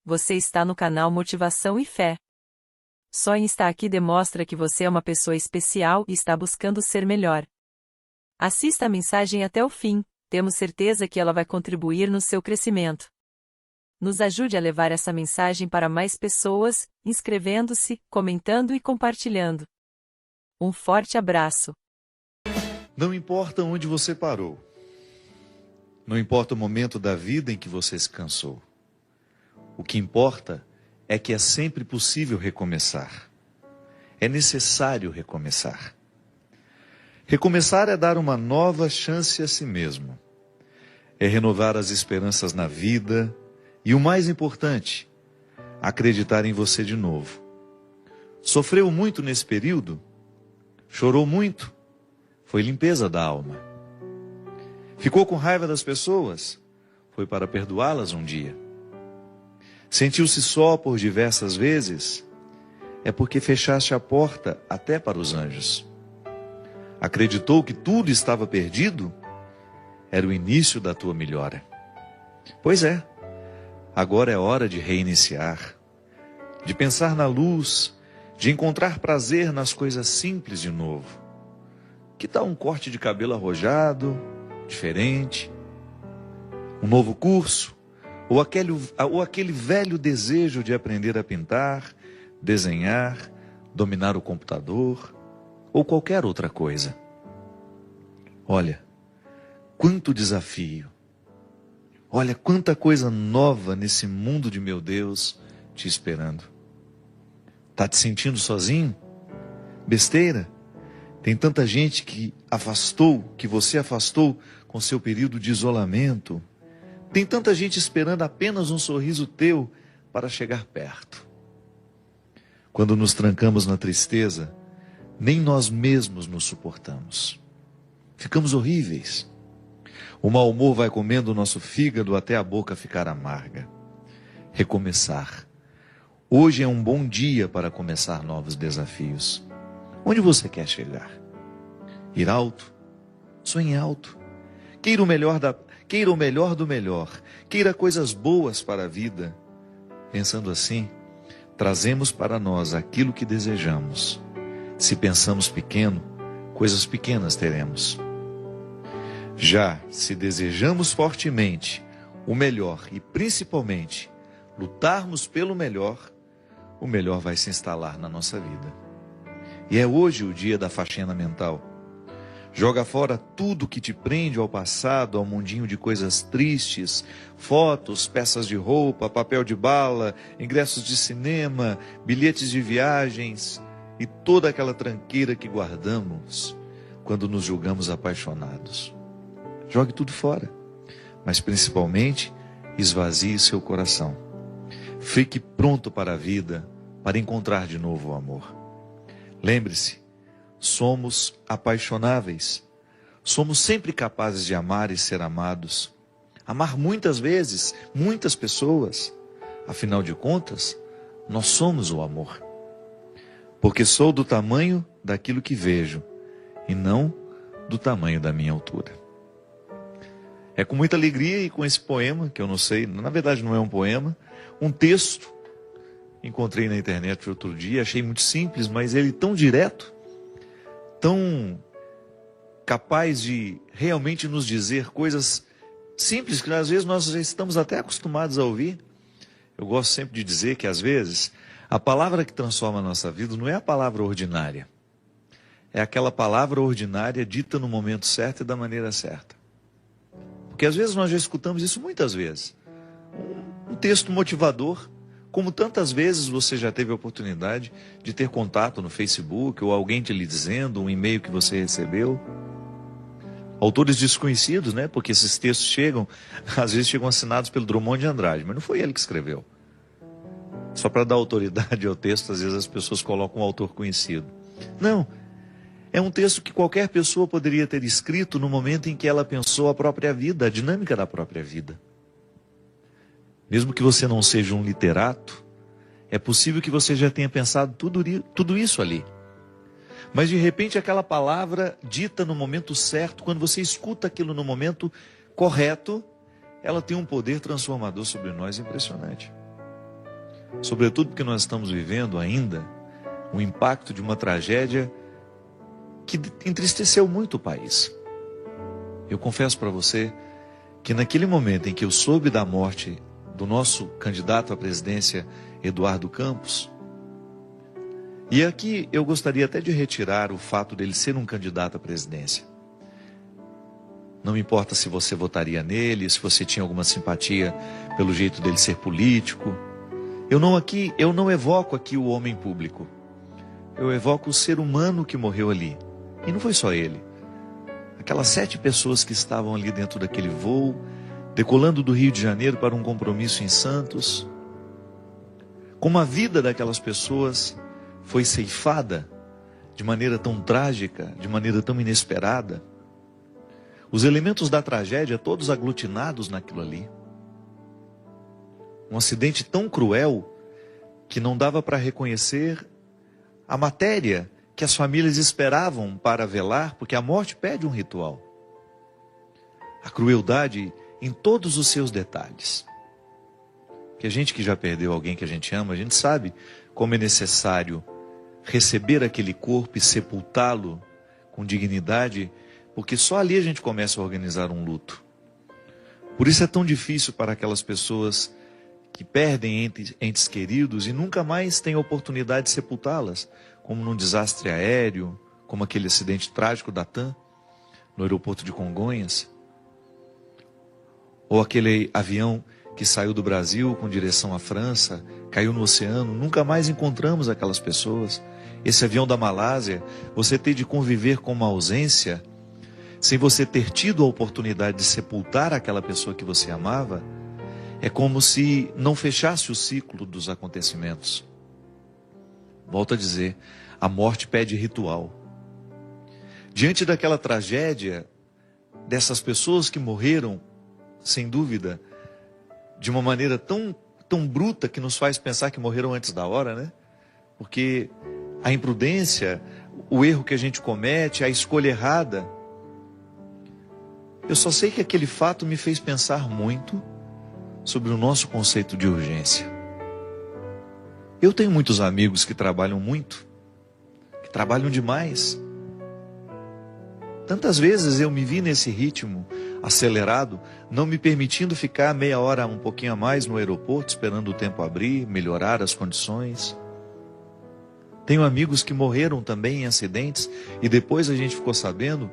você está no canal Motivação e Fé. Só em estar aqui demonstra que você é uma pessoa especial e está buscando ser melhor. Assista a mensagem até o fim, temos certeza que ela vai contribuir no seu crescimento. Nos ajude a levar essa mensagem para mais pessoas, inscrevendo-se, comentando e compartilhando. Um forte abraço. Não importa onde você parou. Não importa o momento da vida em que você se cansou. O que importa é que é sempre possível recomeçar. É necessário recomeçar. Recomeçar é dar uma nova chance a si mesmo. É renovar as esperanças na vida e, o mais importante, acreditar em você de novo. Sofreu muito nesse período? Chorou muito? Foi limpeza da alma. Ficou com raiva das pessoas? Foi para perdoá-las um dia. Sentiu-se só por diversas vezes? É porque fechaste a porta até para os anjos. Acreditou que tudo estava perdido? Era o início da tua melhora. Pois é, agora é hora de reiniciar, de pensar na luz, de encontrar prazer nas coisas simples de novo. Que tal um corte de cabelo arrojado, diferente? Um novo curso? Ou aquele velho desejo de aprender a pintar, desenhar, dominar o computador, ou qualquer outra coisa? Olha, quanto desafio! Olha quanta coisa nova nesse mundo de meu Deus te esperando. Tá te sentindo sozinho? Besteira? Tem tanta gente que você afastou com seu período de isolamento. Tem tanta gente esperando apenas um sorriso teu para chegar perto. Quando nos trancamos na tristeza, nem nós mesmos nos suportamos. Ficamos horríveis. O mau humor vai comendo o nosso fígado até a boca ficar amarga. Recomeçar. Hoje é um bom dia para começar novos desafios. Onde você quer chegar? Ir alto? Sonhe alto. Queira o melhor do melhor. Queira coisas boas para a vida. Pensando assim, trazemos para nós aquilo que desejamos. Se pensamos pequeno, coisas pequenas teremos. Já se desejamos fortemente o melhor e principalmente lutarmos pelo melhor, o melhor vai se instalar na nossa vida. E é hoje o dia da faxina mental. Joga fora tudo que te prende ao passado, ao mundinho de coisas tristes, fotos, peças de roupa, papel de bala, ingressos de cinema, bilhetes de viagens e toda aquela tranqueira que guardamos quando nos julgamos apaixonados. Jogue tudo fora, mas principalmente esvazie seu coração. Fique pronto para a vida, para encontrar de novo o amor. Lembre-se, somos apaixonáveis. Somos sempre capazes de amar e ser amados. Amar muitas vezes, muitas pessoas. Afinal de contas, nós somos o amor. Porque sou do tamanho daquilo que vejo e não do tamanho da minha altura. É com muita alegria e com esse poema, que eu não sei, na verdade não é um poema, um texto, encontrei na internet outro dia, achei muito simples, mas ele tão direto, tão capaz de realmente nos dizer coisas simples, que às vezes nós já estamos até acostumados a ouvir. Eu gosto sempre de dizer que às vezes a palavra que transforma a nossa vida não é a palavra ordinária, é aquela palavra ordinária dita no momento certo e da maneira certa. Porque às vezes nós já escutamos isso muitas vezes. Um texto motivador, como tantas vezes você já teve a oportunidade de ter contato no Facebook, ou alguém te lhe dizendo, um e-mail que você recebeu. Autores desconhecidos, né? Porque esses textos às vezes chegam assinados pelo Drummond de Andrade, mas não foi ele que escreveu. Só para dar autoridade ao texto, às vezes as pessoas colocam um autor conhecido. Não. É um texto que qualquer pessoa poderia ter escrito no momento em que ela pensou a própria vida, a dinâmica da própria vida. Mesmo que você não seja um literato, é possível que você já tenha pensado tudo isso ali. Mas de repente aquela palavra dita no momento certo, quando você escuta aquilo no momento correto, ela tem um poder transformador sobre nós impressionante. Sobretudo porque nós estamos vivendo ainda o impacto de uma tragédia que entristeceu muito o país. Eu confesso para você que naquele momento em que eu soube da morte do nosso candidato à presidência, Eduardo Campos, e aqui eu gostaria até de retirar o fato dele ser um candidato à presidência. Não importa se você votaria nele, se você tinha alguma simpatia pelo jeito dele ser político. Eu não evoco aqui o homem público. Eu evoco o ser humano que morreu ali. E não foi só ele. Aquelas 7 pessoas que estavam ali dentro daquele voo, decolando do Rio de Janeiro para um compromisso em Santos. Como a vida daquelas pessoas foi ceifada de maneira tão trágica, de maneira tão inesperada. Os elementos da tragédia todos aglutinados naquilo ali. Um acidente tão cruel que não dava para reconhecer a matéria que as famílias esperavam para velar, porque a morte pede um ritual. A crueldade em todos os seus detalhes. Que a gente que já perdeu alguém que a gente ama, a gente sabe como é necessário receber aquele corpo e sepultá-lo com dignidade, porque só ali a gente começa a organizar um luto. Por isso é tão difícil para aquelas pessoas que perdem entes queridos e nunca mais têm a oportunidade de sepultá-las, como num desastre aéreo, como aquele acidente trágico da TAM, no aeroporto de Congonhas, ou aquele avião que saiu do Brasil com direção à França, caiu no oceano, nunca mais encontramos aquelas pessoas. Esse avião da Malásia, você tem de conviver com uma ausência, sem você ter tido a oportunidade de sepultar aquela pessoa que você amava, é como se não fechasse o ciclo dos acontecimentos. Volto a dizer, a morte pede ritual. Diante daquela tragédia, dessas pessoas que morreram, sem dúvida, de uma maneira tão bruta que nos faz pensar que morreram antes da hora, né? Porque a imprudência, o erro que a gente comete, a escolha errada. Eu só sei que aquele fato me fez pensar muito sobre o nosso conceito de urgência. Eu tenho muitos amigos que trabalham muito, que trabalham demais. Tantas vezes eu me vi nesse ritmo acelerado, não me permitindo ficar meia hora, um pouquinho a mais no aeroporto, esperando o tempo abrir, melhorar as condições. Tenho amigos que morreram também em acidentes e depois a gente ficou sabendo,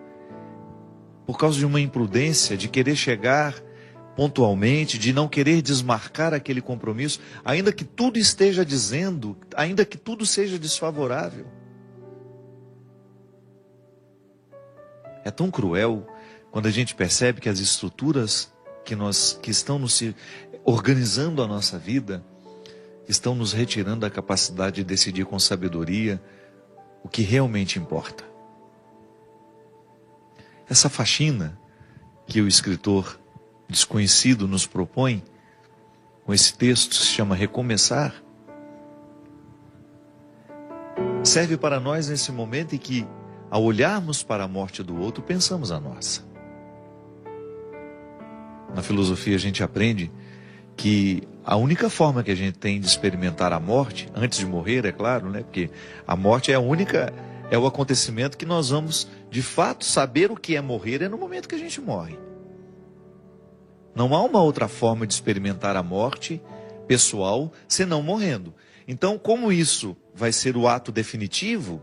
por causa de uma imprudência, de querer chegar pontualmente, de não querer desmarcar aquele compromisso, ainda que tudo esteja dizendo, ainda que tudo seja desfavorável. É tão cruel quando a gente percebe que as estruturas que estão organizando a nossa vida estão nos retirando da capacidade de decidir com sabedoria o que realmente importa. Essa faxina que o escritor desconhecido nos propõe, com esse texto se chama Recomeçar, serve para nós nesse momento em que, ao olharmos para a morte do outro, pensamos a nossa. Na filosofia a gente aprende que a única forma que a gente tem de experimentar a morte, antes de morrer, é claro, né? Porque a morte é o acontecimento que nós vamos, de fato, saber o que é morrer, é no momento que a gente morre. Não há uma outra forma de experimentar a morte pessoal, senão morrendo. Então, como isso vai ser o ato definitivo,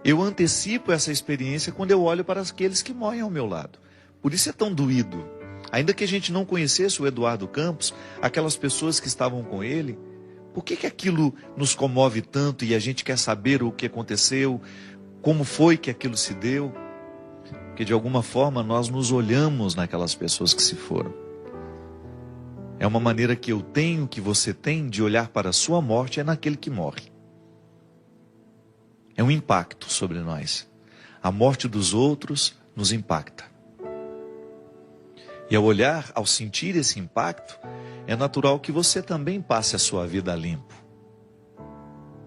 eu antecipo essa experiência quando eu olho para aqueles que morrem ao meu lado. Por isso é tão doído. Ainda que a gente não conhecesse o Eduardo Campos, aquelas pessoas que estavam com ele, por que aquilo nos comove tanto e a gente quer saber o que aconteceu, como foi que aquilo se deu? Porque de alguma forma nós nos olhamos naquelas pessoas que se foram. É uma maneira que eu tenho, que você tem, de olhar para a sua morte, é naquele que morre. É um impacto sobre nós. A morte dos outros nos impacta. E ao olhar, ao sentir esse impacto, é natural que você também passe a sua vida limpo.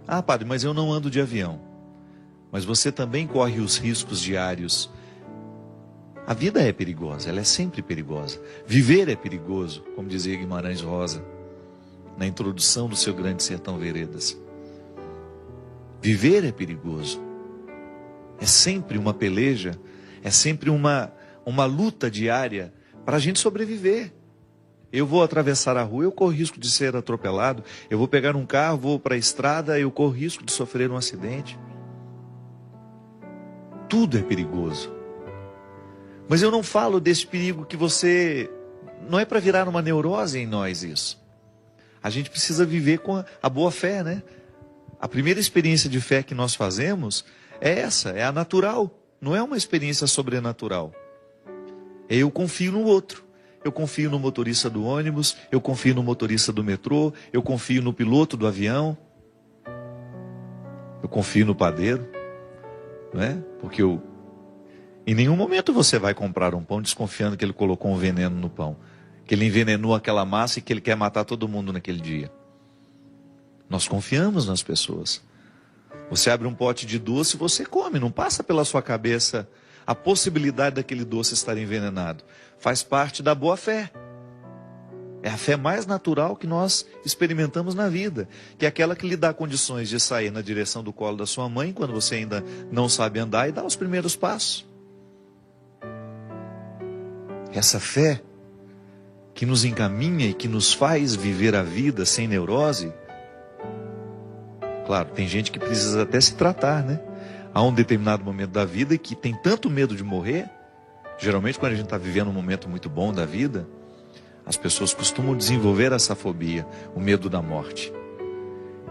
Ah, padre, mas eu não ando de avião. Mas você também corre os riscos diários. A vida é perigosa, ela é sempre perigosa. Viver é perigoso, como dizia Guimarães Rosa. na introdução do seu Grande Sertão Veredas. Viver é perigoso. É sempre uma peleja, é sempre uma luta diária para a gente sobreviver. Eu vou atravessar a rua, eu corro risco de ser atropelado. Eu vou pegar um carro, vou para a estrada, eu corro risco de sofrer um acidente. Tudo é perigoso. Mas eu não falo desse perigo que você... Não é para virar uma neurose em nós isso. A gente precisa viver com a boa fé, né? A primeira experiência de fé que nós fazemos é essa, é a natural. Não é uma experiência sobrenatural. Eu confio no outro. Eu confio no motorista do ônibus, eu confio no motorista do metrô, eu confio no piloto do avião. Eu confio no padeiro, não é? Porque em nenhum momento você vai comprar um pão desconfiando que ele colocou um veneno no pão, que ele envenenou aquela massa e que ele quer matar todo mundo naquele dia. Nós confiamos nas pessoas. Você abre um pote de doce e você come, não passa pela sua cabeça a possibilidade daquele doce estar envenenado. Faz parte da boa fé. É a fé mais natural que nós experimentamos na vida, que é aquela que lhe dá condições de sair na direção do colo da sua mãe, quando você ainda não sabe andar, e dar os primeiros passos. Essa fé que nos encaminha e que nos faz viver a vida sem neurose. Claro, tem gente que precisa até se tratar, né? Há um determinado momento da vida que tem tanto medo de morrer. Geralmente quando a gente está vivendo um momento muito bom da vida, as pessoas costumam desenvolver essa fobia, o medo da morte.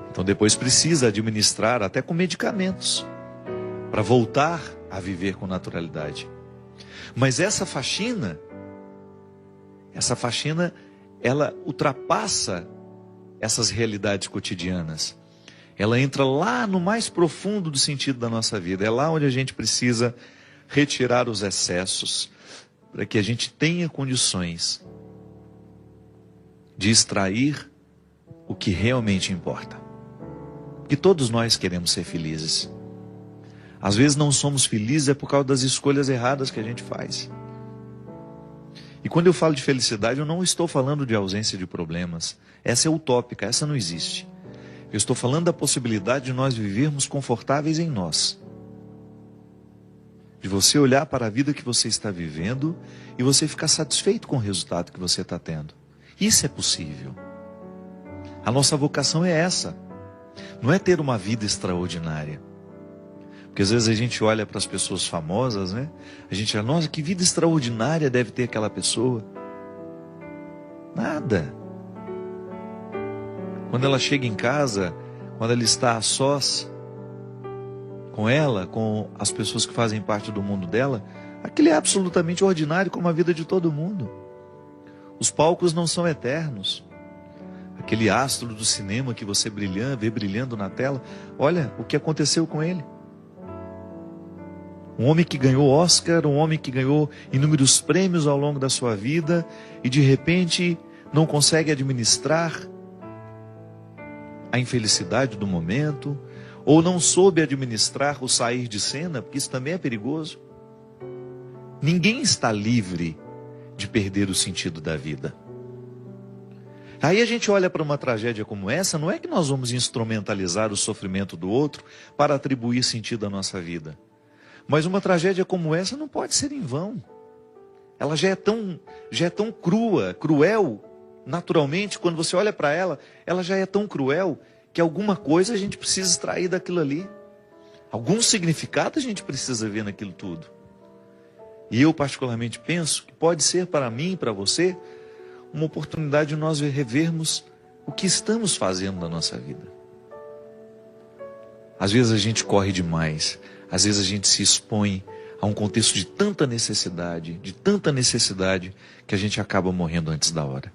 Então depois precisa administrar até com medicamentos, para voltar a viver com naturalidade. Mas essa faxina, ela ultrapassa essas realidades cotidianas. Ela entra lá no mais profundo do sentido da nossa vida. É lá onde a gente precisa retirar os excessos, para que a gente tenha condições de extrair o que realmente importa. Porque todos nós queremos ser felizes. Às vezes não somos felizes é por causa das escolhas erradas que a gente faz. E quando eu falo de felicidade, eu não estou falando de ausência de problemas. Essa é utópica, essa não existe. Eu estou falando da possibilidade de nós vivermos confortáveis em nós. De você olhar para a vida que você está vivendo e você ficar satisfeito com o resultado que você está tendo. Isso é possível. A nossa vocação é essa. Não é ter uma vida extraordinária. Porque às vezes a gente olha para as pessoas famosas, né? A gente fala, nossa, que vida extraordinária deve ter aquela pessoa. Nada. Quando ela chega em casa, quando ela está a sós com ela, com as pessoas que fazem parte do mundo dela, aquilo é absolutamente ordinário como a vida de todo mundo. Os palcos não são eternos. Aquele astro do cinema que você vê brilhando na tela, olha o que aconteceu com ele. Um homem que ganhou Oscar, um homem que ganhou inúmeros prêmios ao longo da sua vida e de repente não consegue administrar a infelicidade do momento, ou não soube administrar o sair de cena, porque isso também é perigoso. Ninguém está livre de perder o sentido da vida. Aí a gente olha para uma tragédia como essa, não é que nós vamos instrumentalizar o sofrimento do outro para atribuir sentido à nossa vida. Mas uma tragédia como essa não pode ser em vão. Ela já é tão cruel, naturalmente, quando você olha para ela, ela já é tão cruel que alguma coisa a gente precisa extrair daquilo ali. Algum significado a gente precisa ver naquilo tudo. E eu particularmente penso que pode ser para mim e para você uma oportunidade de nós revermos o que estamos fazendo na nossa vida. Às vezes a gente corre demais, às vezes a gente se expõe a um contexto de tanta necessidade, que a gente acaba morrendo antes da hora.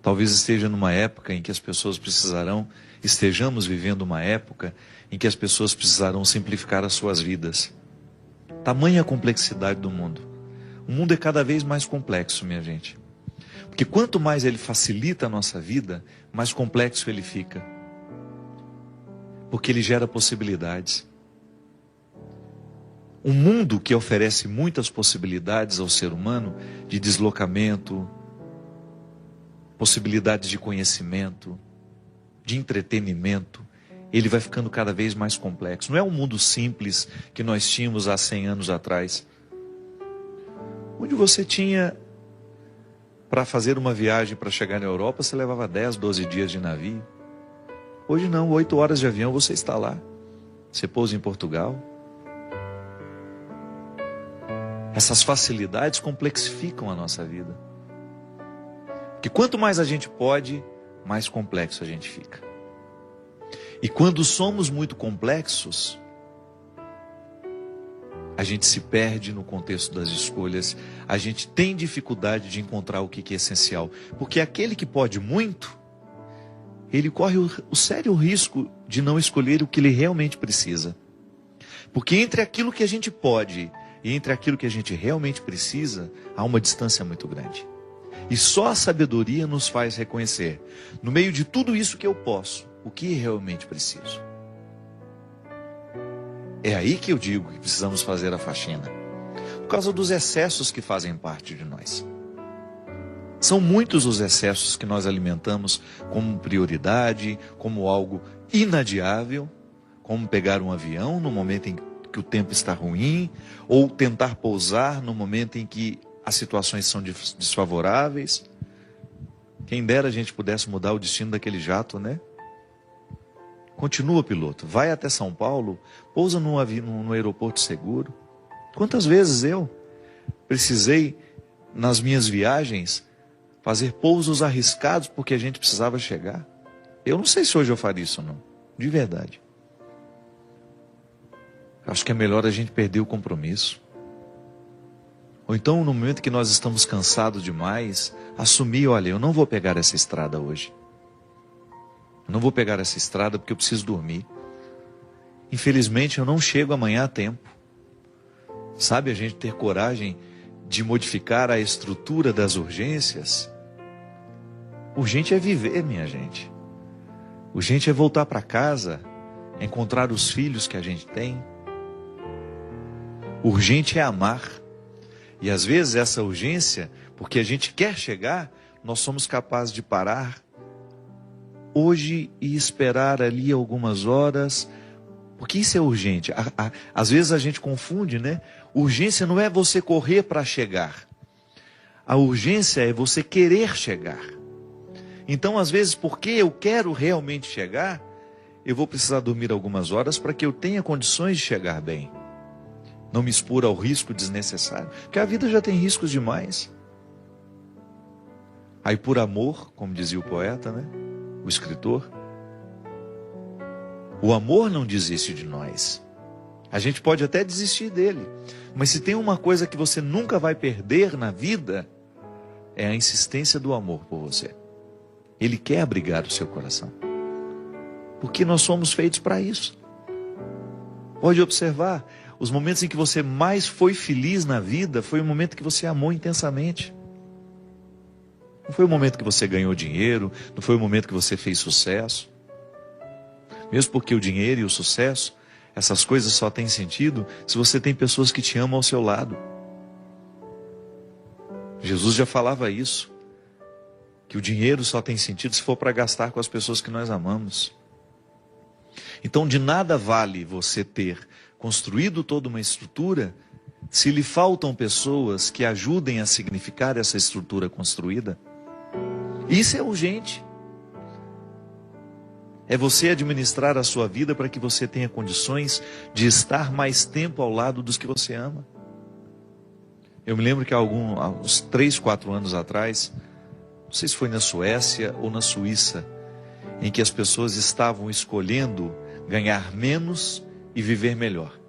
Talvez esteja numa época em que as pessoas estejamos vivendo uma época em que as pessoas precisarão simplificar as suas vidas. Tamanha a complexidade do mundo. O mundo é cada vez mais complexo, minha gente. Porque quanto mais ele facilita a nossa vida, mais complexo ele fica. Porque ele gera possibilidades. Um mundo que oferece muitas possibilidades ao ser humano de deslocamento, possibilidades de conhecimento, de entretenimento, ele vai ficando cada vez mais complexo. Não é um mundo simples que nós tínhamos há 100 anos atrás, onde você tinha, para fazer uma viagem para chegar na Europa, você levava 10, 12 dias de navio. Hoje não, 8 horas de avião você está lá. Você pousa em Portugal. Essas facilidades complexificam a nossa vida. Porque quanto mais a gente pode, mais complexo a gente fica. E quando somos muito complexos, a gente se perde no contexto das escolhas, a gente tem dificuldade de encontrar o que é essencial. Porque aquele que pode muito, ele corre o sério risco de não escolher o que ele realmente precisa. Porque entre aquilo que a gente pode e entre aquilo que a gente realmente precisa, há uma distância muito grande. E só a sabedoria nos faz reconhecer, no meio de tudo isso que eu posso, o que realmente preciso. É aí que eu digo que precisamos fazer a faxina. Por causa dos excessos que fazem parte de nós. São muitos os excessos que nós alimentamos como prioridade, como algo inadiável, como pegar um avião no momento em que o tempo está ruim, ou tentar pousar no momento em que as situações são desfavoráveis. Quem dera a gente pudesse mudar o destino daquele jato, né? Continua, piloto, vai até São Paulo, pousa no aeroporto seguro. Quantas vezes eu precisei, nas minhas viagens, fazer pousos arriscados porque a gente precisava chegar? Eu não sei se hoje eu faria isso não, de verdade. Acho que é melhor a gente perder o compromisso. Ou então, no momento que nós estamos cansados demais, assumir, olha, eu não vou pegar essa estrada hoje. Eu não vou pegar essa estrada porque eu preciso dormir. Infelizmente, eu não chego amanhã a tempo. Sabe, a gente ter coragem de modificar a estrutura das urgências. Urgente é viver, minha gente. Urgente é voltar para casa, encontrar os filhos que a gente tem. Urgente é amar. E às vezes essa urgência, porque a gente quer chegar, nós somos capazes de parar hoje e esperar ali algumas horas, porque isso é urgente. Às vezes a gente confunde, né? Urgência não é você correr para chegar. A urgência é você querer chegar. Então, às vezes, porque eu quero realmente chegar, eu vou precisar dormir algumas horas para que eu tenha condições de chegar bem. Não me expor ao risco desnecessário, porque a vida já tem riscos demais. Aí por amor, como dizia o poeta, né? O escritor, o amor não desiste de nós. A gente pode até desistir dele, mas se tem uma coisa que você nunca vai perder na vida, é a insistência do amor por você. Ele quer abrigar o seu coração, porque nós somos feitos para isso. Pode observar, os momentos em que você mais foi feliz na vida, foi o momento que você amou intensamente. Não foi o momento que você ganhou dinheiro, não foi o momento que você fez sucesso. Mesmo porque o dinheiro e o sucesso, essas coisas só têm sentido se você tem pessoas que te amam ao seu lado. Jesus já falava isso, que o dinheiro só tem sentido se for para gastar com as pessoas que nós amamos. Então de nada vale você ter construído toda uma estrutura se lhe faltam pessoas que ajudem a significar essa estrutura construída. Isso é urgente. É você administrar a sua vida para que você tenha condições de estar mais tempo ao lado dos que você ama. Eu me lembro que há uns 3, 4 anos atrás, não sei se foi na Suécia ou na Suíça, em que as pessoas estavam escolhendo ganhar menos e viver melhor.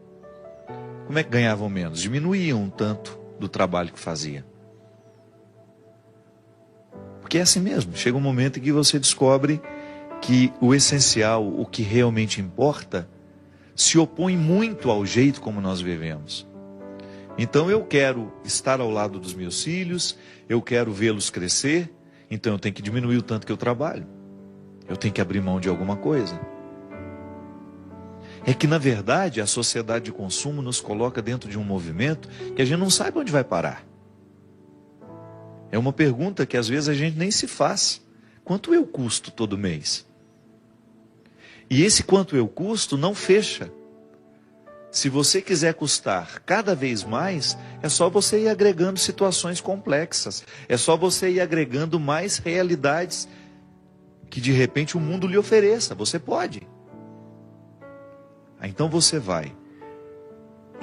Como é que ganhavam menos? Diminuíam um tanto do trabalho que fazia. Porque é assim mesmo, chega um momento em que você descobre que o essencial, o que realmente importa, se opõe muito ao jeito como nós vivemos. Então eu quero estar ao lado dos meus filhos, eu quero vê-los crescer, então eu tenho que diminuir o tanto que eu trabalho. Eu tenho que abrir mão de alguma coisa. É que, na verdade, a sociedade de consumo nos coloca dentro de um movimento que a gente não sabe onde vai parar. É uma pergunta que às vezes a gente nem se faz. Quanto eu custo todo mês? E esse quanto eu custo não fecha. Se você quiser custar cada vez mais, é só você ir agregando situações complexas. É só você ir agregando mais realidades que de repente o mundo lhe ofereça. Você pode. Então você vai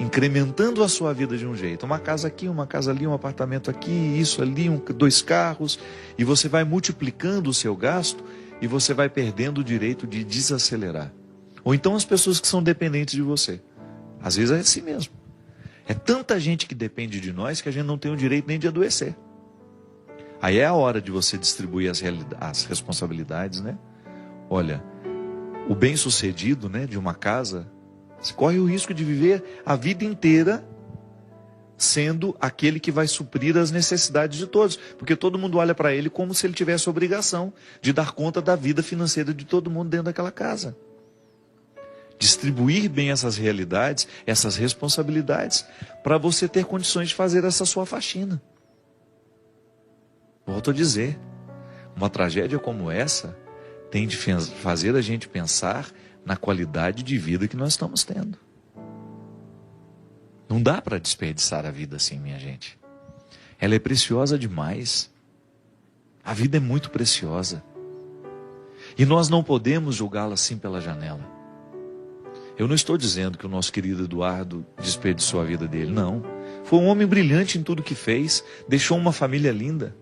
incrementando a sua vida de um jeito. Uma casa aqui, uma casa ali, um apartamento aqui, isso ali, 2 carros. E você vai multiplicando o seu gasto e você vai perdendo o direito de desacelerar. Ou então as pessoas que são dependentes de você. Às vezes é assim mesmo. É tanta gente que depende de nós que a gente não tem o direito nem de adoecer. Aí é a hora de você distribuir as responsabilidades, né? Olha, o bem-sucedido, né, de uma casa, você corre o risco de viver a vida inteira sendo aquele que vai suprir as necessidades de todos. Porque todo mundo olha para ele como se ele tivesse a obrigação de dar conta da vida financeira de todo mundo dentro daquela casa. Distribuir bem essas realidades, essas responsabilidades, para você ter condições de fazer essa sua faxina. Volto a dizer, uma tragédia como essa tem de fazer a gente pensar na qualidade de vida que nós estamos tendo. Não dá para desperdiçar a vida assim, minha gente. Ela é preciosa demais. A vida é muito preciosa. E nós não podemos julgá-la assim pela janela. Eu não estou dizendo que o nosso querido Eduardo desperdiçou a vida dele, não. Foi um homem brilhante em tudo que fez, deixou uma família linda.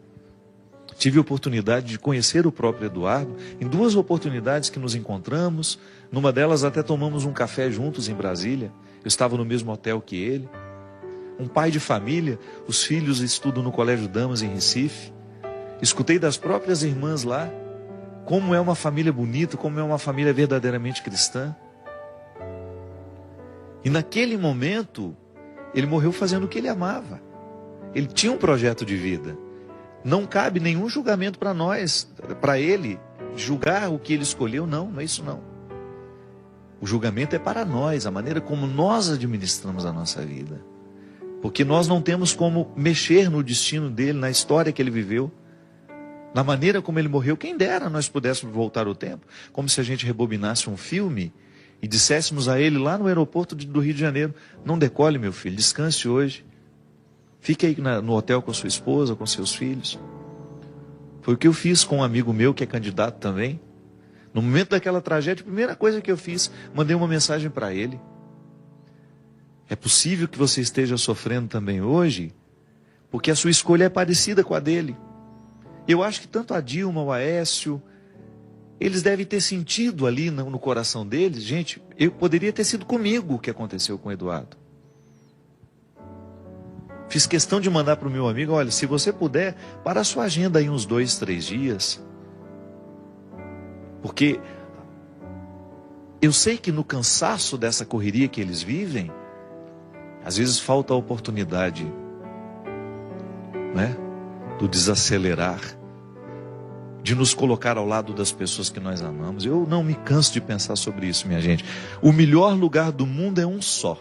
Tive a oportunidade de conhecer o próprio Eduardo em 2 oportunidades que nos encontramos. Numa delas até tomamos um café juntos em Brasília. Eu estava no mesmo hotel que ele. Um pai de família, os filhos estudam no Colégio Damas em Recife. Escutei das próprias irmãs lá como é uma família bonita, como é uma família verdadeiramente cristã. E naquele momento, ele morreu fazendo o que ele amava. Ele tinha um projeto de vida. Não cabe nenhum julgamento para nós, para ele, julgar o que ele escolheu, não é isso não. O julgamento é para nós, a maneira como nós administramos a nossa vida. Porque nós não temos como mexer no destino dele, na história que ele viveu, na maneira como ele morreu. Quem dera nós pudéssemos voltar o tempo, como se a gente rebobinasse um filme e disséssemos a ele lá no aeroporto do Rio de Janeiro: não decole, meu filho, descanse hoje. Fique aí no hotel com a sua esposa, com seus filhos. Foi o que eu fiz com um amigo meu que é candidato também. No momento daquela tragédia, a primeira coisa que eu fiz, mandei uma mensagem para ele. É possível que você esteja sofrendo também hoje, porque a sua escolha é parecida com a dele. Eu acho que tanto a Dilma, o Aécio, eles devem ter sentido ali no coração deles, gente, poderia ter sido comigo o que aconteceu com o Eduardo. Fiz questão de mandar para o meu amigo: olha, se você puder, para a sua agenda aí uns 2, 3 dias. Porque eu sei que no cansaço dessa correria que eles vivem, às vezes falta a oportunidade, né, do desacelerar, de nos colocar ao lado das pessoas que nós amamos. Eu não me canso de pensar sobre isso, minha gente. O melhor lugar do mundo é um só.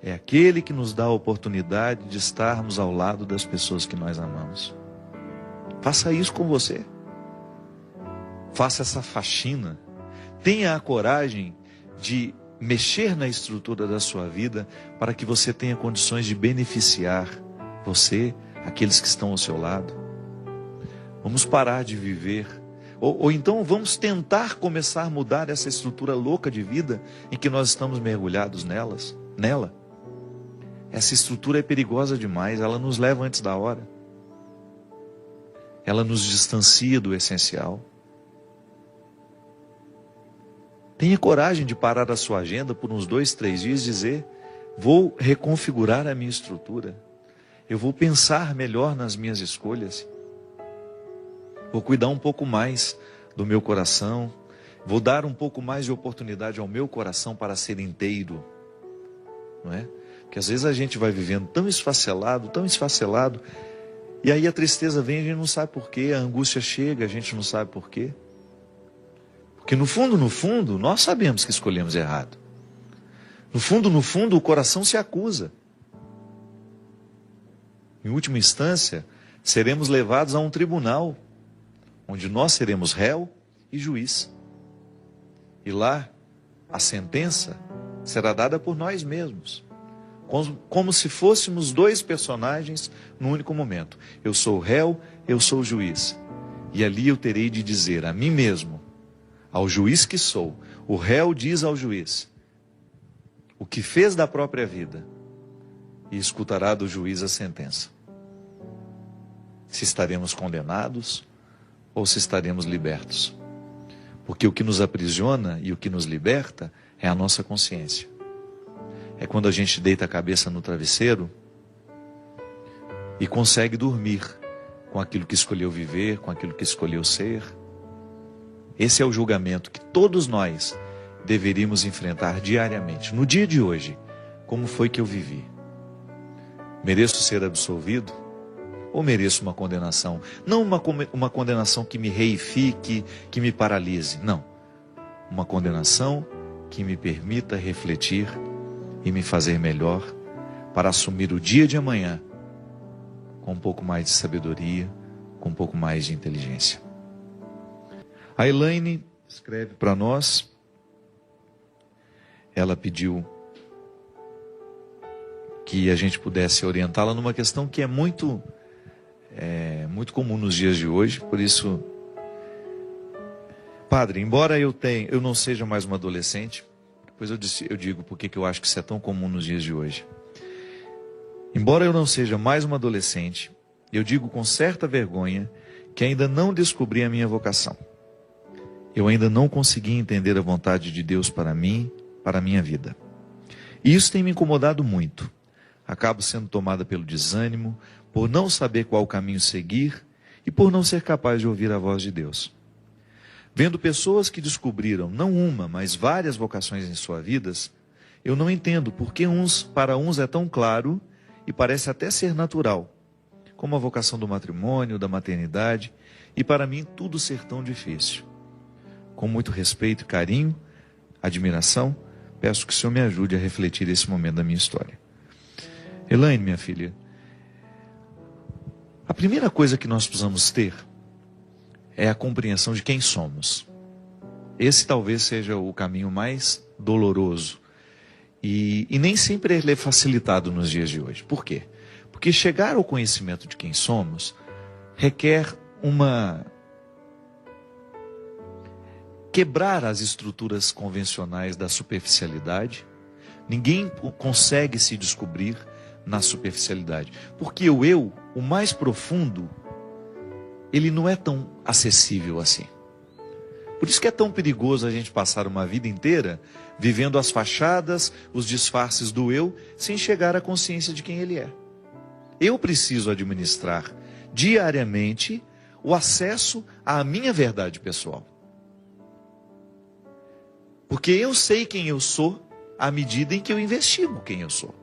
É aquele que nos dá a oportunidade de estarmos ao lado das pessoas que nós amamos. Faça isso com você. Faça essa faxina. Tenha a coragem de mexer na estrutura da sua vida para que você tenha condições de beneficiar você, aqueles que estão ao seu lado. Vamos parar de viver. Ou então vamos tentar começar a mudar essa estrutura louca de vida em que nós estamos mergulhados nela. Essa estrutura é perigosa demais, ela nos leva antes da hora. Ela nos distancia do essencial. Tenha coragem de parar a sua agenda por uns 2, 3 dias e dizer: vou reconfigurar a minha estrutura. Eu vou pensar melhor nas minhas escolhas. Vou cuidar um pouco mais do meu coração. Vou dar um pouco mais de oportunidade ao meu coração para ser inteiro. Não é? Porque às vezes a gente vai vivendo tão esfacelado, e aí a tristeza vem e a gente não sabe porquê, a angústia chega, a gente não sabe porquê. Porque no fundo, nós sabemos que escolhemos errado. No fundo, o coração se acusa. Em última instância, seremos levados a um tribunal, onde nós seremos réu e juiz. E lá, a sentença será dada por nós mesmos, como se fôssemos dois personagens num único momento. Eu sou o réu, eu sou o juiz. E ali eu terei de dizer a mim mesmo, ao juiz que sou, o réu diz ao juiz o que fez da própria vida e escutará do juiz a sentença. Se estaremos condenados ou se estaremos libertos. Porque o que nos aprisiona e o que nos liberta é a nossa consciência. É quando a gente deita a cabeça no travesseiro e consegue dormir com aquilo que escolheu viver, com aquilo que escolheu ser. Esse é o julgamento que todos nós deveríamos enfrentar diariamente. No dia de hoje, como foi que eu vivi? Mereço ser absolvido? Ou mereço uma condenação? Não uma condenação que me reifique, que me paralise. Não. Uma condenação que me permita refletir e me fazer melhor para assumir o dia de amanhã com um pouco mais de sabedoria, com um pouco mais de inteligência. A Elaine escreve para nós. Ela pediu que a gente pudesse orientá-la numa questão que é muito comum nos dias de hoje. Por isso, padre, embora eu não seja mais uma adolescente, depois eu digo por que eu acho que isso é tão comum nos dias de hoje. Embora eu não seja mais uma adolescente, eu digo com certa vergonha que ainda não descobri a minha vocação. Eu ainda não consegui entender a vontade de Deus para mim, para a minha vida. E isso tem me incomodado muito. Acabo sendo tomada pelo desânimo, por não saber qual caminho seguir e por não ser capaz de ouvir a voz de Deus. Vendo pessoas que descobriram não uma, mas várias vocações em suas vidas, eu não entendo por que para uns é tão claro e parece até ser natural, como a vocação do matrimônio, da maternidade, e para mim tudo ser tão difícil. Com muito respeito e carinho, admiração, peço que o Senhor me ajude a refletir esse momento da minha história. Elaine, minha filha, a primeira coisa que nós precisamos ter é a compreensão de quem somos. Esse talvez seja o caminho mais doloroso. E nem sempre ele é facilitado nos dias de hoje. Por quê? Porque chegar ao conhecimento de quem somos requer quebrar as estruturas convencionais da superficialidade. Ninguém consegue se descobrir na superficialidade. Porque o eu, o mais profundo, ele não é tão acessível assim. Por isso que é tão perigoso a gente passar uma vida inteira vivendo as fachadas, os disfarces do eu, sem chegar à consciência de quem ele é. Eu preciso administrar diariamente o acesso à minha verdade pessoal. Porque eu sei quem eu sou à medida em que eu investigo quem eu sou.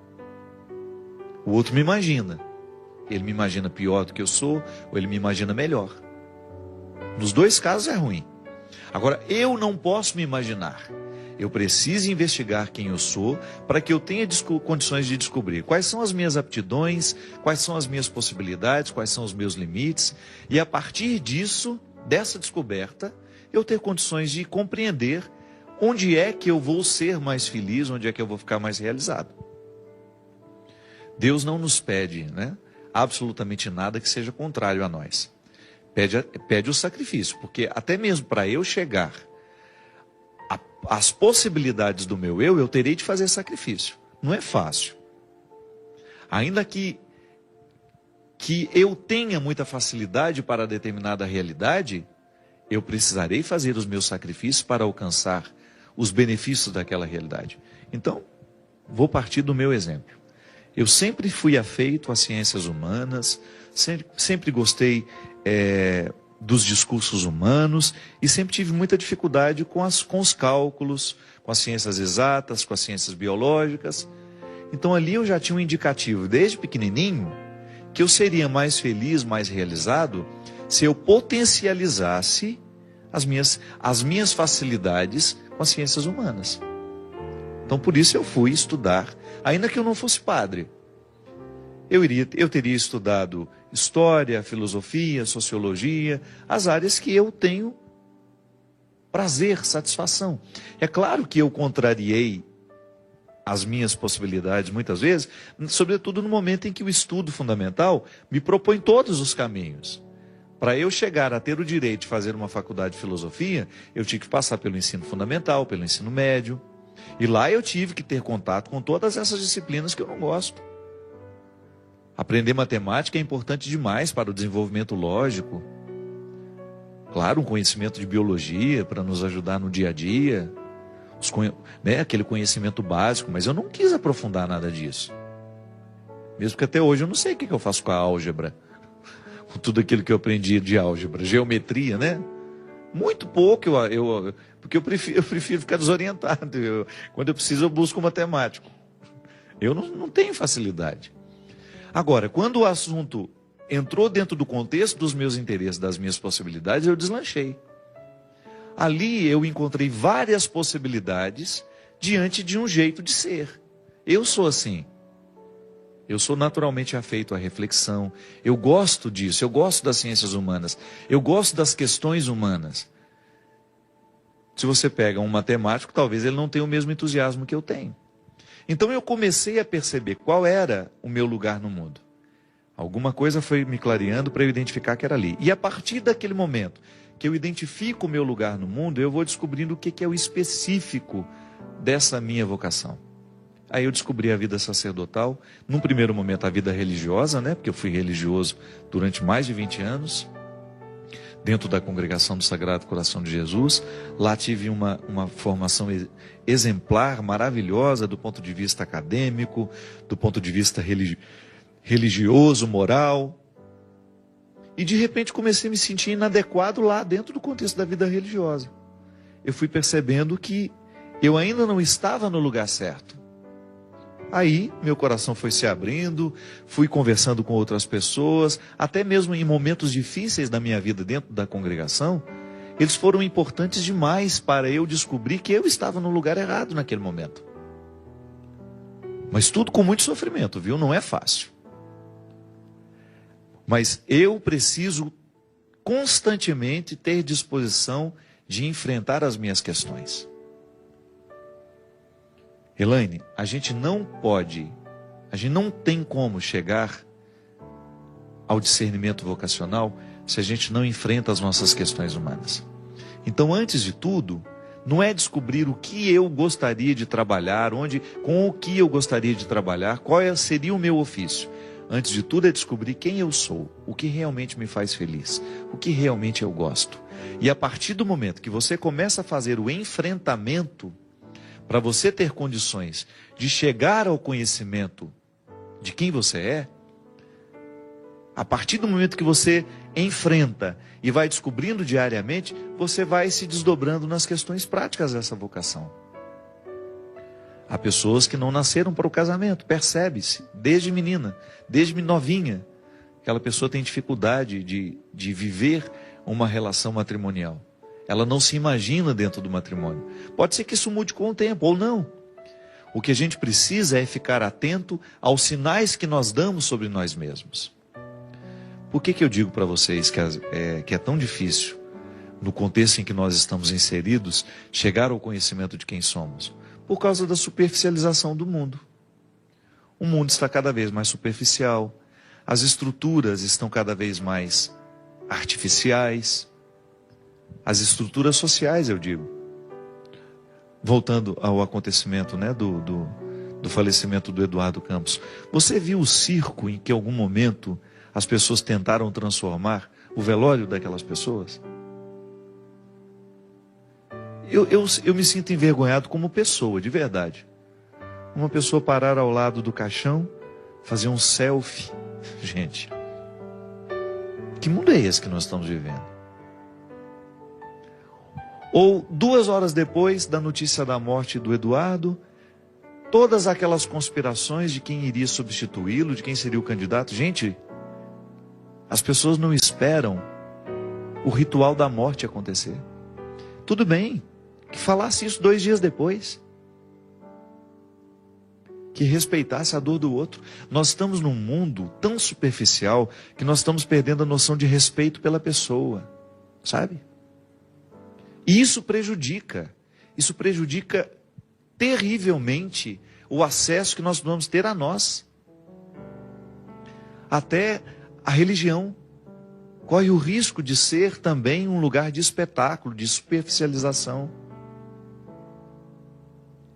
O outro me imagina. Ele me imagina pior do que eu sou, ou ele me imagina melhor. Nos dois casos é ruim. Agora, eu não posso me imaginar. Eu preciso investigar quem eu sou para que eu tenha condições de descobrir quais são as minhas aptidões, quais são as minhas possibilidades, quais são os meus limites. E a partir disso, dessa descoberta, eu ter condições de compreender onde é que eu vou ser mais feliz, onde é que eu vou ficar mais realizado. Deus não nos pede, absolutamente nada que seja contrário a nós. Pede o sacrifício, porque até mesmo para eu chegar às possibilidades do meu eu terei de fazer sacrifício. Não é fácil. Ainda que eu tenha muita facilidade para determinada realidade, eu precisarei fazer os meus sacrifícios para alcançar os benefícios daquela realidade. Então, vou partir do meu exemplo. Eu sempre fui afeito às ciências humanas, sempre gostei dos discursos humanos e sempre tive muita dificuldade com os cálculos, com as ciências exatas, com as ciências biológicas. Então ali eu já tinha um indicativo desde pequenininho que eu seria mais feliz, mais realizado se eu potencializasse as minhas facilidades com as ciências humanas. Então por isso eu fui estudar, ainda que eu não fosse padre. Eu teria estudado história, filosofia, sociologia, as áreas que eu tenho prazer, satisfação. É claro que eu contrariei as minhas possibilidades muitas vezes, sobretudo no momento em que o estudo fundamental me propõe todos os caminhos. Para eu chegar a ter o direito de fazer uma faculdade de filosofia, eu tive que passar pelo ensino fundamental, pelo ensino médio. E lá eu tive que ter contato com todas essas disciplinas que eu não gosto. Aprender matemática é importante demais para o desenvolvimento lógico. Claro, um conhecimento de biologia para nos ajudar no dia a dia. Aquele conhecimento básico, mas eu não quis aprofundar nada disso. Mesmo que até hoje eu não sei o que eu faço com a álgebra. Com tudo aquilo que eu aprendi de álgebra, geometria, né? Muito pouco, porque eu prefiro ficar desorientado. Quando eu preciso, eu busco um matemático. Eu não tenho facilidade. Agora, quando o assunto entrou dentro do contexto dos meus interesses, das minhas possibilidades, eu deslanchei. Ali eu encontrei várias possibilidades diante de um jeito de ser. Eu sou assim. Eu sou naturalmente afeito à reflexão. Eu gosto disso, eu gosto das ciências humanas. Eu gosto das questões humanas. Se você pega um matemático, talvez ele não tenha o mesmo entusiasmo que eu tenho. Então eu comecei a perceber qual era o meu lugar no mundo. Alguma coisa foi me clareando para eu identificar que era ali. E a partir daquele momento que eu identifico o meu lugar no mundo, eu vou descobrindo o que é o específico dessa minha vocação. Aí eu descobri a vida sacerdotal, num primeiro momento a vida religiosa, né? Porque eu fui religioso durante mais de 20 anos, dentro da congregação do Sagrado Coração de Jesus. Lá tive uma formação exemplar, maravilhosa, do ponto de vista acadêmico, do ponto de vista religioso, moral. E de repente comecei a me sentir inadequado lá dentro do contexto da vida religiosa. Eu fui percebendo que eu ainda não estava no lugar certo. Aí meu coração foi se abrindo, fui conversando com outras pessoas, até mesmo em momentos difíceis da minha vida dentro da congregação, eles foram importantes demais para eu descobrir que eu estava no lugar errado naquele momento. Mas tudo com muito sofrimento, viu? Não é fácil. Mas eu preciso constantemente ter disposição de enfrentar as minhas questões. Elaine, a gente não tem como chegar ao discernimento vocacional se a gente não enfrenta as nossas questões humanas. Então, antes de tudo, não é descobrir o que eu gostaria de trabalhar, com o que eu gostaria de trabalhar, qual seria o meu ofício. Antes de tudo é descobrir quem eu sou, o que realmente me faz feliz, o que realmente eu gosto. E a partir do momento que você começa a fazer o enfrentamento, para você ter condições de chegar ao conhecimento de quem você é, a partir do momento que você enfrenta e vai descobrindo diariamente, você vai se desdobrando nas questões práticas dessa vocação. Há pessoas que não nasceram para o casamento, percebe-se, desde menina, desde novinha. Aquela pessoa tem dificuldade de viver uma relação matrimonial. Ela não se imagina dentro do matrimônio. Pode ser que isso mude com o tempo, ou não. O que a gente precisa é ficar atento aos sinais que nós damos sobre nós mesmos. Por que eu digo para vocês que é tão difícil, no contexto em que nós estamos inseridos, chegar ao conhecimento de quem somos? Por causa da superficialização do mundo. O mundo está cada vez mais superficial, as estruturas estão cada vez mais artificiais, as estruturas sociais, eu digo. Voltando ao acontecimento, né, do falecimento do Eduardo Campos. Você viu o circo em que, em algum momento, as pessoas tentaram transformar o velório daquelas pessoas? Eu me sinto envergonhado como pessoa, de verdade. Uma pessoa parar ao lado do caixão, fazer um selfie. Gente, que mundo é esse que nós estamos vivendo? Ou 2 horas depois da notícia da morte do Eduardo, todas aquelas conspirações de quem iria substituí-lo, de quem seria o candidato. Gente, as pessoas não esperam o ritual da morte acontecer. Tudo bem que falasse isso 2 dias depois. que respeitasse a dor do outro. Nós estamos num mundo tão superficial que nós estamos perdendo a noção de respeito pela pessoa, sabe? E isso prejudica terrivelmente o acesso que nós vamos ter a nós. Até a religião corre o risco de ser também um lugar de espetáculo, de superficialização.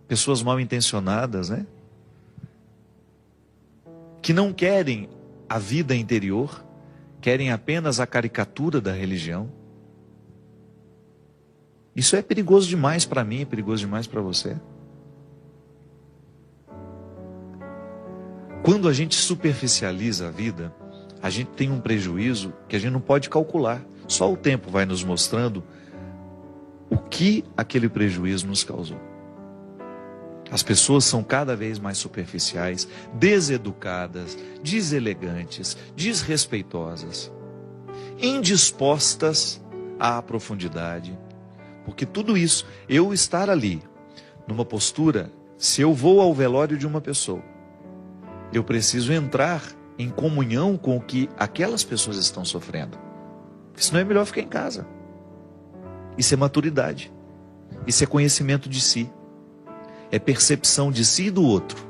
Pessoas mal intencionadas, né? Que não querem a vida interior, querem apenas a caricatura da religião. Isso é perigoso demais para mim, é perigoso demais para você. Quando a gente superficializa a vida, a gente tem um prejuízo que a gente não pode calcular. Só o tempo vai nos mostrando o que aquele prejuízo nos causou. As pessoas são cada vez mais superficiais, deseducadas, deselegantes, desrespeitosas, indispostas à profundidade. Porque tudo isso, eu estar ali, numa postura, se eu vou ao velório de uma pessoa, eu preciso entrar em comunhão com o que aquelas pessoas estão sofrendo. Senão é melhor ficar em casa. Isso é maturidade. Isso é conhecimento de si. É percepção de si e do outro.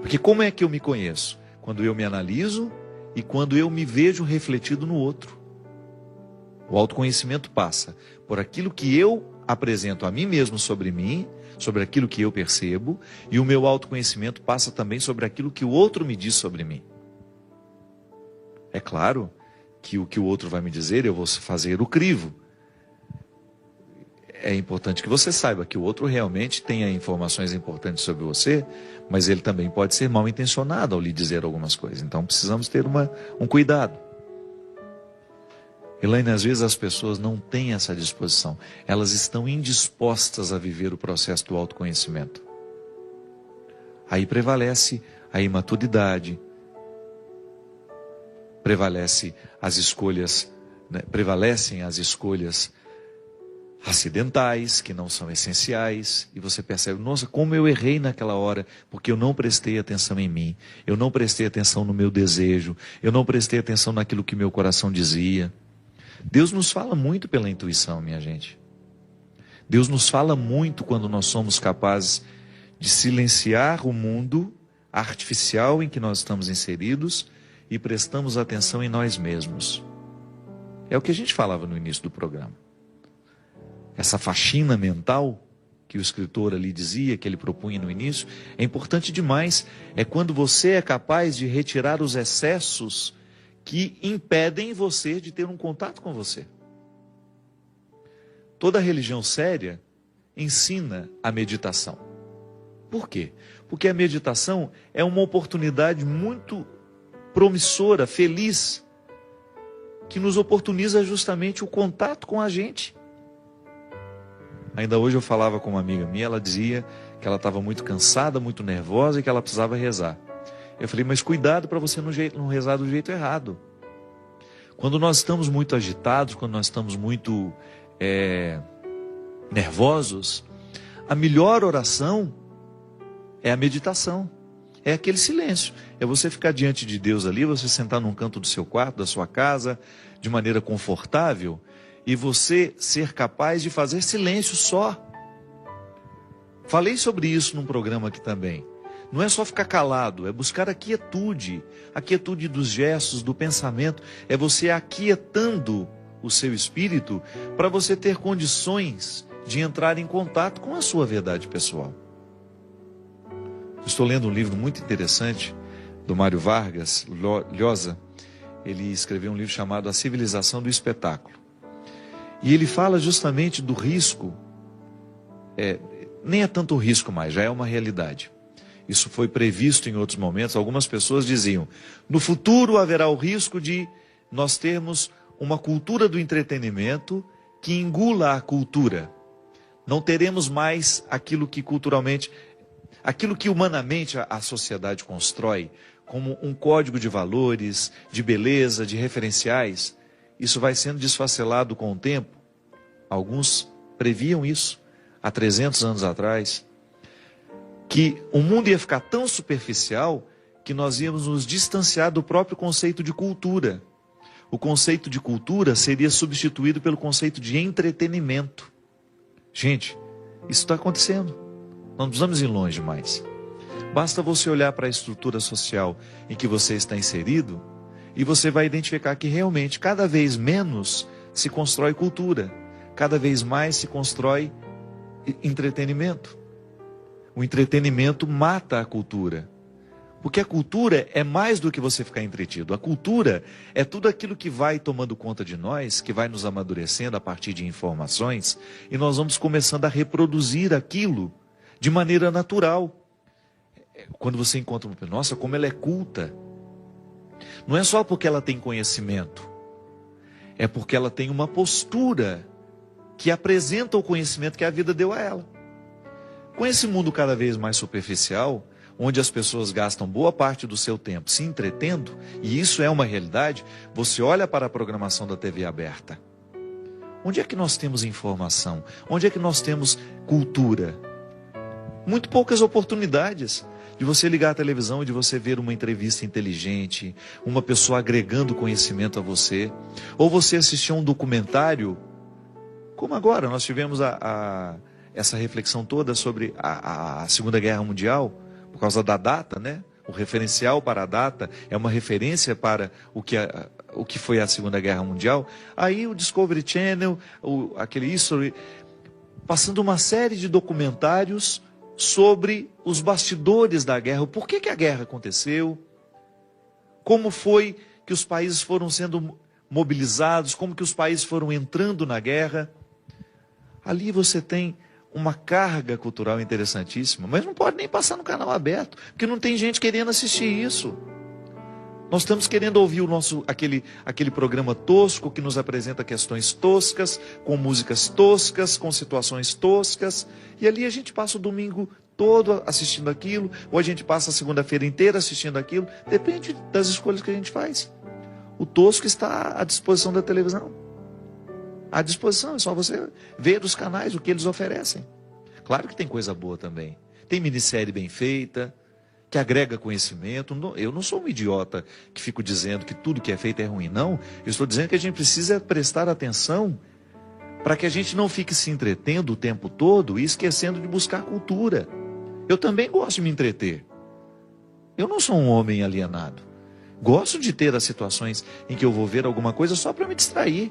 Porque como é que eu me conheço? Quando eu me analiso e quando eu me vejo refletido no outro. O autoconhecimento passa por aquilo que eu apresento a mim mesmo sobre mim, sobre aquilo que eu percebo, e o meu autoconhecimento passa também sobre aquilo que o outro me diz sobre mim. É claro que o que o outro vai me dizer, eu vou fazer o crivo. É importante que você saiba que o outro realmente tenha informações importantes sobre você, mas ele também pode ser mal intencionado ao lhe dizer algumas coisas. Então precisamos ter um cuidado. Elaine, às vezes as pessoas não têm essa disposição. Elas estão indispostas a viver o processo do autoconhecimento. Aí prevalece a imaturidade, prevalecem as escolhas acidentais, que não são essenciais, e você percebe, nossa, como eu errei naquela hora, porque eu não prestei atenção em mim, eu não prestei atenção no meu desejo, eu não prestei atenção naquilo que meu coração dizia. Deus nos fala muito pela intuição, minha gente. Deus nos fala muito quando nós somos capazes de silenciar o mundo artificial em que nós estamos inseridos e prestamos atenção em nós mesmos. É o que a gente falava no início do programa. Essa faxina mental que o escritor ali dizia, que ele propunha no início, é importante demais. É quando você é capaz de retirar os excessos que impedem você de ter um contato com você. Toda religião séria ensina a meditação. Por quê? Porque a meditação é uma oportunidade muito promissora, feliz, que nos oportuniza justamente o contato com a gente. Ainda hoje eu falava com uma amiga minha, ela dizia que ela estava muito cansada, muito nervosa e que ela precisava rezar. Eu falei, mas cuidado para você não rezar do jeito errado. Quando nós estamos muito agitados, quando nós estamos muito nervosos, a melhor oração é a meditação. É aquele silêncio. É você ficar diante de Deus ali, você sentar num canto do seu quarto, da sua casa, de maneira confortável, e você ser capaz de fazer silêncio só. Falei sobre isso num programa aqui também. Não é só ficar calado, é buscar a quietude dos gestos, do pensamento, é você aquietando o seu espírito para você ter condições de entrar em contato com a sua verdade pessoal. Estou lendo um livro muito interessante do Mário Vargas Llosa. Ele escreveu um livro chamado A Civilização do Espetáculo. E ele fala justamente do risco, nem é tanto o risco mais, já é uma realidade. Isso foi previsto em outros momentos. Algumas pessoas diziam, no futuro haverá o risco de nós termos uma cultura do entretenimento que engula a cultura. Não teremos mais aquilo que culturalmente, aquilo que humanamente a sociedade constrói, como um código de valores, de beleza, de referenciais. Isso vai sendo desfacelado com o tempo. Alguns previam isso há 300 anos atrás. que o mundo ia ficar tão superficial que nós íamos nos distanciar do próprio conceito de cultura. O conceito de cultura seria substituído pelo conceito de entretenimento. Gente, isso está acontecendo. Não precisamos ir longe mais. Basta você olhar para a estrutura social em que você está inserido e você vai identificar que realmente cada vez menos se constrói cultura, cada vez mais se constrói entretenimento. O entretenimento mata a cultura. Porque a cultura é mais do que você ficar entretido. A cultura é tudo aquilo que vai tomando conta de nós, que vai nos amadurecendo a partir de informações, e nós vamos começando a reproduzir aquilo de maneira natural. Quando você encontra uma pessoa, nossa, como ela é culta. Não é só porque ela tem conhecimento, é porque ela tem uma postura que apresenta o conhecimento que a vida deu a ela. Com esse mundo cada vez mais superficial, onde as pessoas gastam boa parte do seu tempo se entretendo, e isso é uma realidade, você olha para a programação da TV aberta. Onde é que nós temos informação? Onde é que nós temos cultura? Muito poucas oportunidades de você ligar a televisão e de você ver uma entrevista inteligente, uma pessoa agregando conhecimento a você, ou você assistir a um documentário, como agora nós tivemos essa reflexão toda sobre a Segunda Guerra Mundial, por causa da data, né? O referencial para a data é uma referência para o que foi a Segunda Guerra Mundial. Aí o Discovery Channel, aquele History, passando uma série de documentários sobre os bastidores da guerra. Por que a guerra aconteceu? Como foi que os países foram sendo mobilizados? Como que os países foram entrando na guerra? Ali você tem uma carga cultural interessantíssima, mas não pode nem passar no canal aberto, porque não tem gente querendo assistir isso. Nós estamos querendo ouvir aquele programa tosco que nos apresenta questões toscas, com músicas toscas, com situações toscas, e ali a gente passa o domingo todo assistindo aquilo, ou a gente passa a segunda-feira inteira assistindo aquilo, depende das escolhas que a gente faz. O tosco está à disposição da televisão. À disposição, é só você ver os canais, o que eles oferecem. Claro que tem coisa boa também. Tem minissérie bem feita, que agrega conhecimento. Eu não sou um idiota que fico dizendo que tudo que é feito é ruim, não. Eu estou dizendo que a gente precisa prestar atenção para que a gente não fique se entretendo o tempo todo e esquecendo de buscar cultura. Eu também gosto de me entreter. Eu não sou um homem alienado. Gosto de ter as situações em que eu vou ver alguma coisa só para me distrair.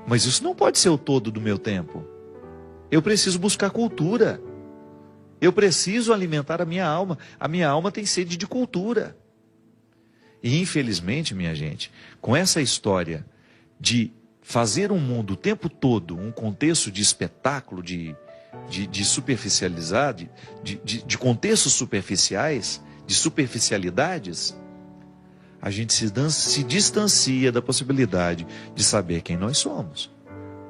Mas isso não pode ser o todo do meu tempo. Eu preciso buscar cultura. Eu preciso alimentar a minha alma. A minha alma tem sede de cultura. E infelizmente, minha gente, com essa história de fazer um mundo o tempo todo, um contexto de espetáculo, de superficialidade, de contextos superficiais, de superficialidades, a gente se distancia da possibilidade de saber quem nós somos.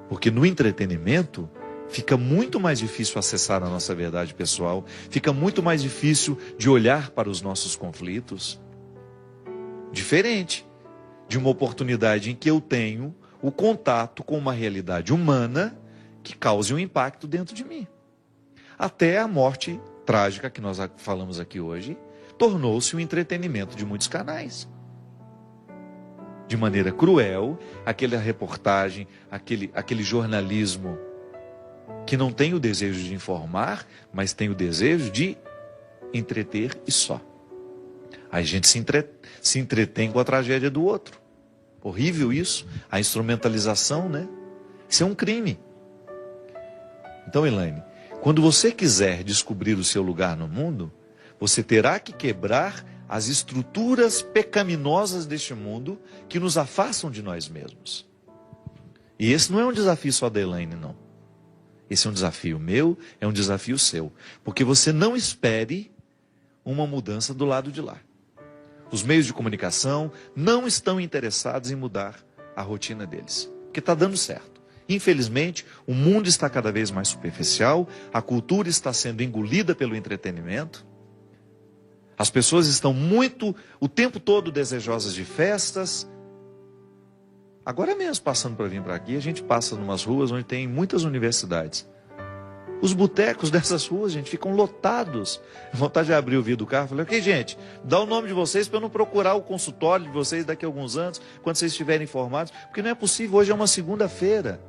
Porque no entretenimento fica muito mais difícil acessar a nossa verdade pessoal, fica muito mais difícil de olhar para os nossos conflitos. Diferente de uma oportunidade em que eu tenho o contato com uma realidade humana que cause um impacto dentro de mim. Até a morte trágica que nós falamos aqui hoje tornou-se um entretenimento de muitos canais. De maneira cruel, aquela reportagem, aquele jornalismo que não tem o desejo de informar, mas tem o desejo de entreter e só. Aí a gente se entretém com a tragédia do outro. Horrível isso, a instrumentalização, né? Isso é um crime. Então, Elaine, quando você quiser descobrir o seu lugar no mundo, você terá que quebrar as estruturas pecaminosas deste mundo que nos afastam de nós mesmos. E esse não é um desafio só da Elaine, não. Esse é um desafio meu, é um desafio seu. Porque você não espere uma mudança do lado de lá. Os meios de comunicação não estão interessados em mudar a rotina deles. Porque está dando certo. Infelizmente, o mundo está cada vez mais superficial, a cultura está sendo engolida pelo entretenimento. As pessoas estão o tempo todo desejosas de festas. Agora mesmo, passando para vir para aqui, a gente passa em umas ruas onde tem muitas universidades. Os botecos dessas ruas, gente, ficam lotados. Vontade de abrir o vidro do carro. Falei, ok, gente, dá o nome de vocês para eu não procurar o consultório de vocês daqui a alguns anos, quando vocês estiverem informados. Porque não é possível, hoje é uma segunda-feira.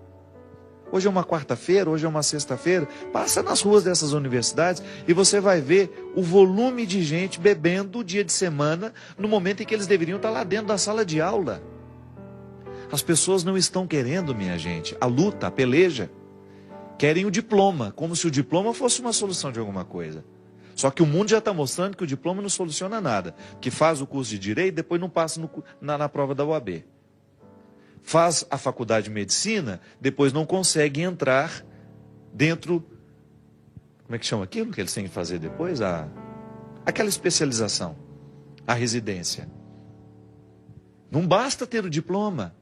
Hoje é uma quarta-feira, hoje é uma sexta-feira. Passa nas ruas dessas universidades e você vai ver o volume de gente bebendo dia de semana, no momento em que eles deveriam estar lá dentro da sala de aula. As pessoas não estão querendo, minha gente, a luta, a peleja. Querem o diploma, como se o diploma fosse uma solução de alguma coisa. Só que o mundo já está mostrando que o diploma não soluciona nada. Que faz o curso de Direito e depois não passa na prova da OAB. Faz a faculdade de Medicina, depois não consegue entrar dentro... Como é que chama aquilo que eles têm que fazer depois? Aquela especialização, a residência. Não basta ter o diploma.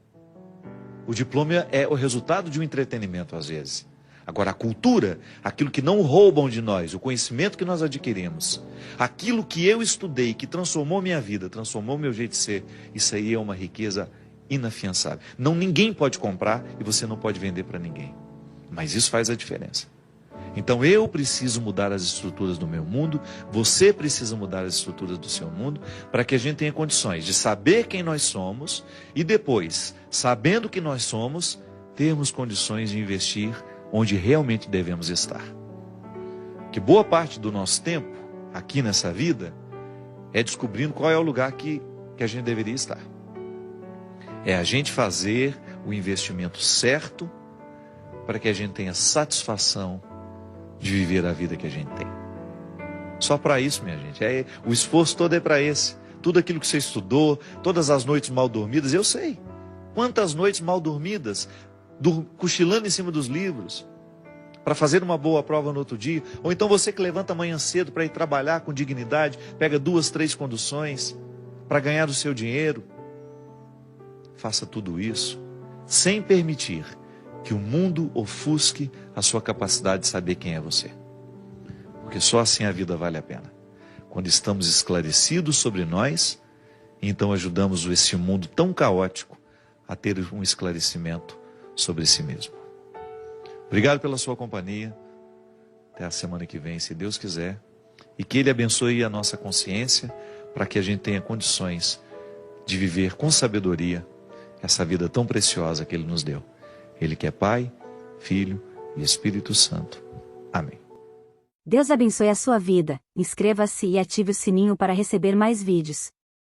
O diploma é o resultado de um entretenimento, às vezes. Agora, a cultura, aquilo que não roubam de nós, o conhecimento que nós adquirimos, aquilo que eu estudei, que transformou minha vida, transformou meu jeito de ser, isso aí é uma riqueza inafiançável. Ninguém pode comprar e você não pode vender para ninguém. Mas isso faz a diferença. Então eu preciso mudar as estruturas do meu mundo, você precisa mudar as estruturas do seu mundo, para que a gente tenha condições de saber quem nós somos e depois, sabendo que nós somos, termos condições de investir onde realmente devemos estar. Que boa parte do nosso tempo, aqui nessa vida, é descobrindo qual é o lugar que a gente deveria estar. É a gente fazer o investimento certo para que a gente tenha satisfação de viver a vida que a gente tem. Só para isso, minha gente. O esforço todo é para esse. Tudo aquilo que você estudou, todas as noites mal dormidas, eu sei. Quantas noites mal dormidas, cochilando em cima dos livros, para fazer uma boa prova no outro dia. Ou então você que levanta amanhã cedo para ir trabalhar com dignidade, pega 2, 3 conduções para ganhar o seu dinheiro. Faça tudo isso sem permitir que o mundo ofusque a sua capacidade de saber quem é você. Porque só assim a vida vale a pena. Quando estamos esclarecidos sobre nós, então ajudamos esse mundo tão caótico a ter um esclarecimento sobre si mesmo. Obrigado pela sua companhia. Até a semana que vem, se Deus quiser. E que Ele abençoe a nossa consciência para que a gente tenha condições de viver com sabedoria essa vida tão preciosa que Ele nos deu. Ele que é Pai, Filho e Espírito Santo. Amém. Deus abençoe a sua vida. Inscreva-se e ative o sininho para receber mais vídeos.